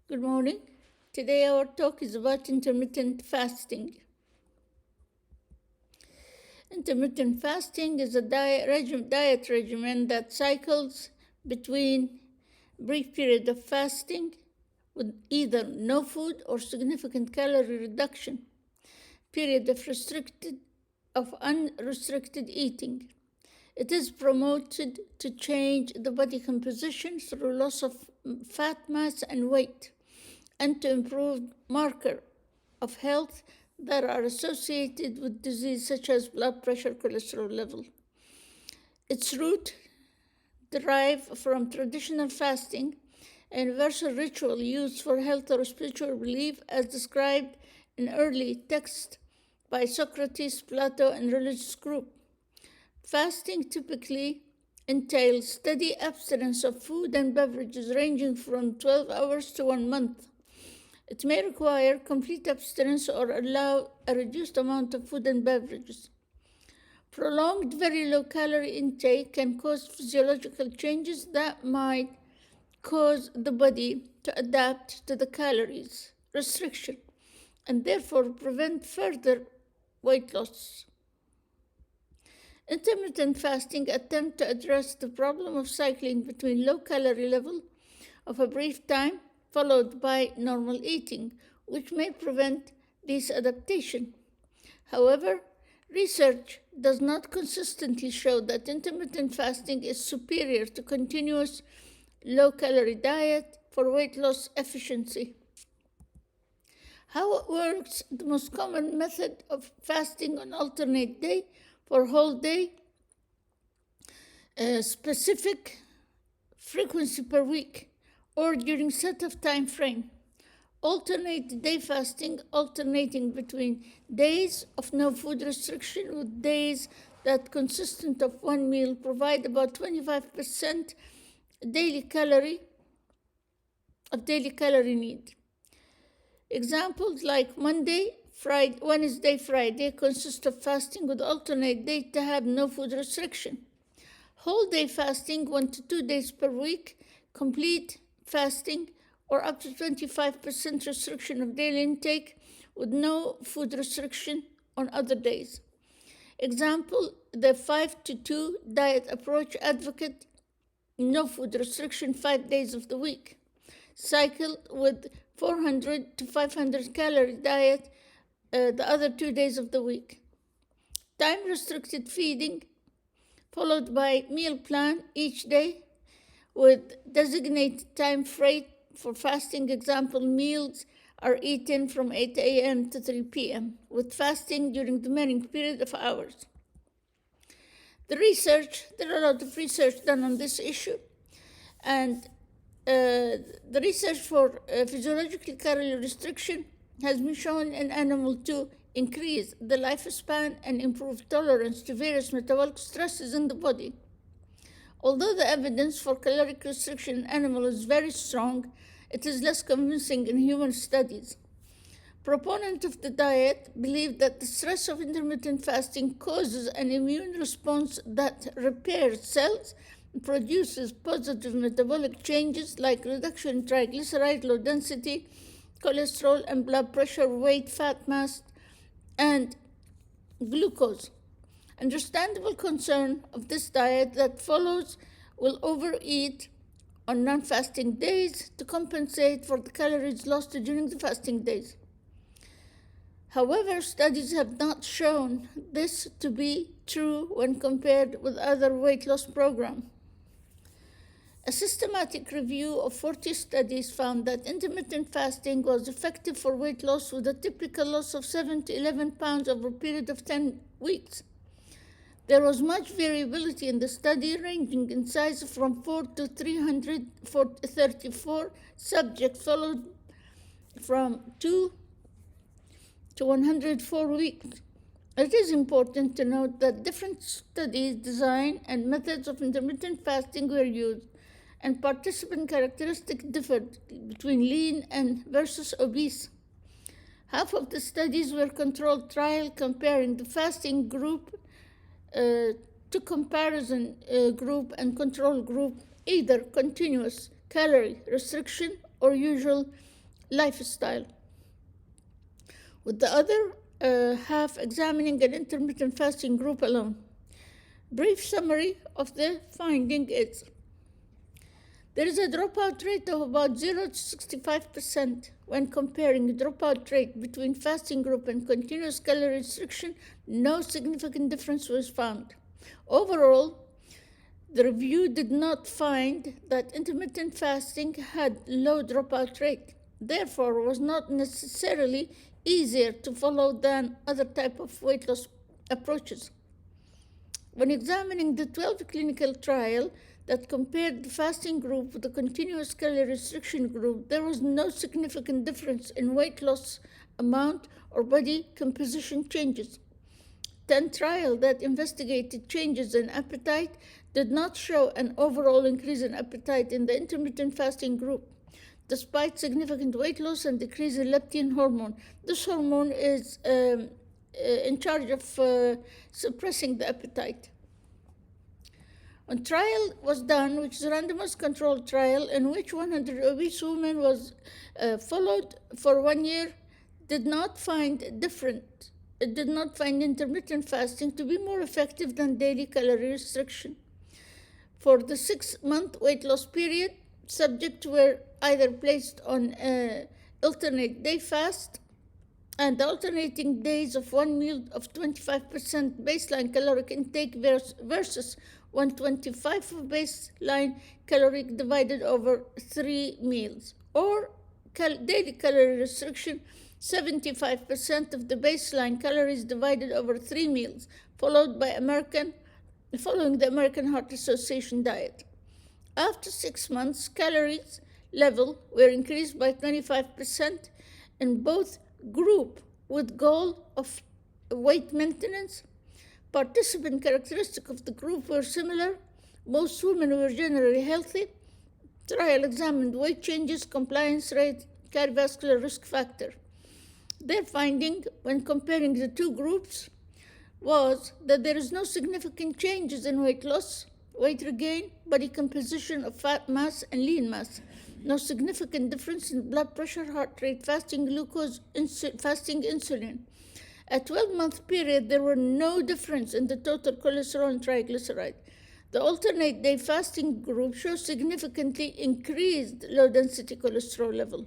Good morning. Today our talk is about intermittent fasting. Intermittent fasting is a diet regimen that cycles between brief period of fasting with either no food or significant calorie reduction, period of unrestricted eating. It is promoted to change the body composition through loss of fat mass and weight, and to improve markers of health that are associated with disease such as blood pressure, cholesterol level. Its root derived from traditional fasting, a universal ritual used for health or spiritual belief as described in early texts by Socrates, Plato, and religious groups. Fasting typically entails steady abstinence of food and beverages ranging from 12 hours to 1 month. It may require complete abstinence or allow a reduced amount of food and beverages. Prolonged, very low-calorie intake can cause physiological changes that might cause the body to adapt to the calories restriction and therefore prevent further weight loss. Intermittent fasting attempts to address the problem of cycling between low-calorie level of a brief time followed by normal eating, which may prevent this adaptation. However, research does not consistently show that intermittent fasting is superior to continuous low-calorie diet for weight loss efficiency. How it works: the most common method of fasting on alternate day for whole day, specific frequency per week, or during set of time frame. Alternate day fasting, alternating between days of no food restriction with days that consistent of one meal, provide about 25% daily calorie need. Examples like Wednesday, Friday consist of fasting with alternate day to have no food restriction. Whole day fasting, 1 to 2 days per week, complete fasting, or up to 25% restriction of daily intake with no food restriction on other days. Example, the 5-2 diet approach advocate no food restriction 5 days of the week. Cycle with 400 to 500 calorie diet the other 2 days of the week. Time-restricted feeding followed by meal plan each day with designated time frame for fasting. Example, meals are eaten from 8 a.m. to 3 p.m. with fasting during the remaining period of hours. There are a lot of research done on this issue, and the research for physiological calorie restriction has been shown in animals to increase the lifespan and improve tolerance to various metabolic stresses in the body. Although the evidence for caloric restriction in animals is very strong, it is less convincing in human studies. Proponents of the diet believe that the stress of intermittent fasting causes an immune response that repairs cells and produces positive metabolic changes like reduction in triglyceride, low density cholesterol and blood pressure, weight, fat mass, and glucose. Understandable concern of this diet that follows will overeat on non-fasting days to compensate for the calories lost during the fasting days. However, studies have not shown this to be true when compared with other weight loss programs. A systematic review of 40 studies found that intermittent fasting was effective for weight loss with a typical loss of 7 to 11 pounds over a period of 10 weeks. There was much variability in the study, ranging in size from 4 to 334 subjects, followed from 2 to 104 weeks. It is important to note that different studies, design, and methods of intermittent fasting were used, and participant characteristics differed between lean and versus obese. Half of the studies were controlled trial comparing the fasting group to comparison group and control group, either continuous calorie restriction or usual lifestyle, with the other half examining an intermittent fasting group alone. Brief summary of the finding is: there is a dropout rate of about 0 to 65%. When comparing the dropout rate between fasting group and continuous calorie restriction, no significant difference was found. Overall, the review did not find that intermittent fasting had low dropout rate. Therefore, it was not necessarily easier to follow than other type of weight loss approaches. When examining the 12 clinical trial that compared the fasting group with the continuous calorie restriction group, there was no significant difference in weight loss amount or body composition changes. 10 trials that investigated changes in appetite did not show an overall increase in appetite in the intermittent fasting group, despite significant weight loss and decrease in leptin hormone. This hormone is in charge of suppressing the appetite. A trial was done, which is a randomized controlled trial, in which 100 obese women was followed for 1 year, did not find intermittent fasting to be more effective than daily calorie restriction. For the 6-month weight loss period, subjects were either placed on alternate day fast and alternating days of one meal of 25% baseline caloric intake versus 125 of baseline caloric divided over 3 meals, or daily calorie restriction, 75% of the baseline calories divided over 3 meals, following the American Heart Association diet. After 6 months, calories level were increased by 25% in both group with goal of weight maintenance. Participant characteristics of the group were similar. Most women were generally healthy. Trial examined weight changes, compliance rate, cardiovascular risk factor. Their finding when comparing the two groups was that there is no significant changes in weight loss, weight regain, body composition of fat mass and lean mass. No significant difference in blood pressure, heart rate, fasting glucose, fasting insulin. At 12-month period, there were no difference in the total cholesterol and triglyceride. The alternate day fasting group showed significantly increased low-density cholesterol level.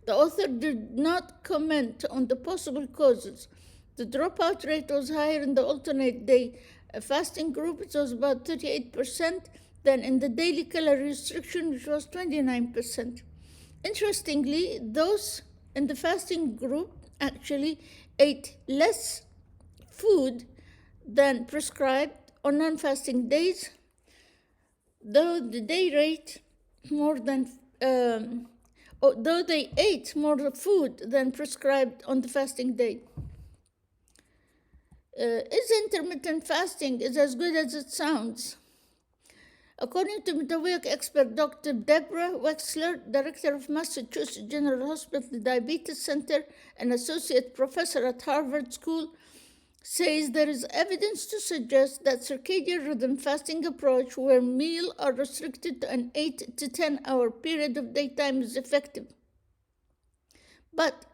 The author did not comment on the possible causes. The dropout rate was higher in the alternate day fasting group, it was about 38%, than in the daily calorie restriction, which was 29%. Interestingly, those in the fasting group actually ate less food than prescribed on non-fasting days, though they ate more food than prescribed on the fasting day. Is intermittent fasting as good as it sounds? According to metabolic expert Dr. Deborah Wexler, director of Massachusetts General Hospital Diabetes Center and associate professor at Harvard School, says there is evidence to suggest that circadian rhythm fasting approach where meals are restricted to an 8 to 10 hour period of daytime is effective. But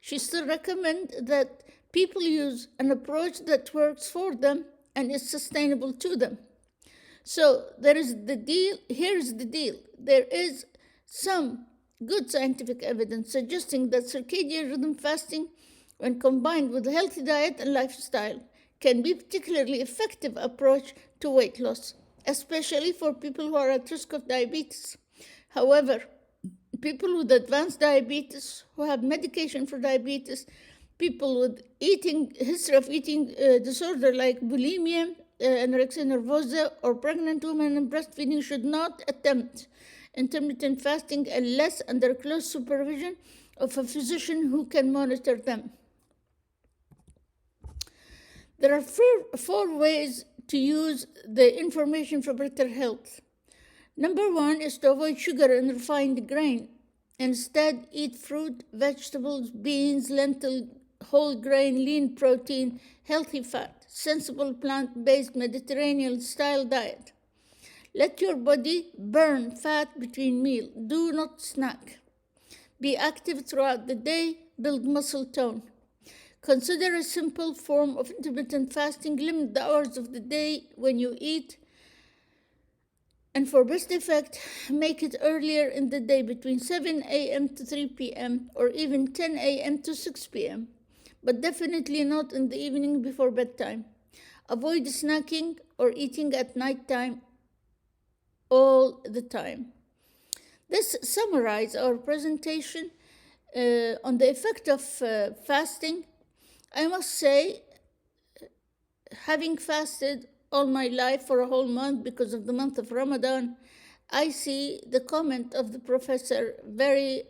she still recommends that people use an approach that works for them and is sustainable to them. So here's the deal. There is some good scientific evidence suggesting that circadian rhythm fasting, when combined with a healthy diet and lifestyle, can be a particularly effective approach to weight loss, especially for people who are at risk of diabetes. However, people with advanced diabetes, who have medication for diabetes, people with history of eating disorder like bulimia, anorexia nervosa, or pregnant women and breastfeeding should not attempt intermittent fasting unless under close supervision of a physician who can monitor them. There are four ways to use the information for better health. Number 1 is to avoid sugar and refined grain. Instead, eat fruit, vegetables, beans, lentil, whole grain, lean protein, healthy fat, sensible plant-based Mediterranean-style diet. Let your body burn fat between meals. Do not snack. Be active throughout the day. Build muscle tone. Consider a simple form of intermittent fasting. Limit the hours of the day when you eat. And for best effect, make it earlier in the day between 7 a.m. to 3 p.m. or even 10 a.m. to 6 p.m., but definitely not in the evening before bedtime. Avoid snacking or eating at nighttime all the time. This summarizes our presentation on the effect of fasting. I must say, having fasted all my life for a whole month because of the month of Ramadan, I see the comment of the professor very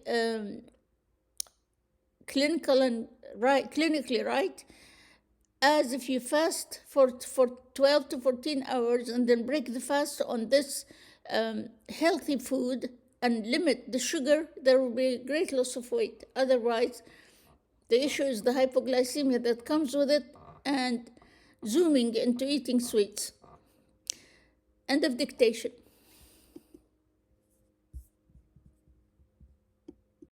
clinically right, as if you fast for 12 to 14 hours and then break the fast on this healthy food and limit the sugar, there will be great loss of weight. Otherwise, the issue is the hypoglycemia that comes with it and zooming into eating sweets. End of dictation.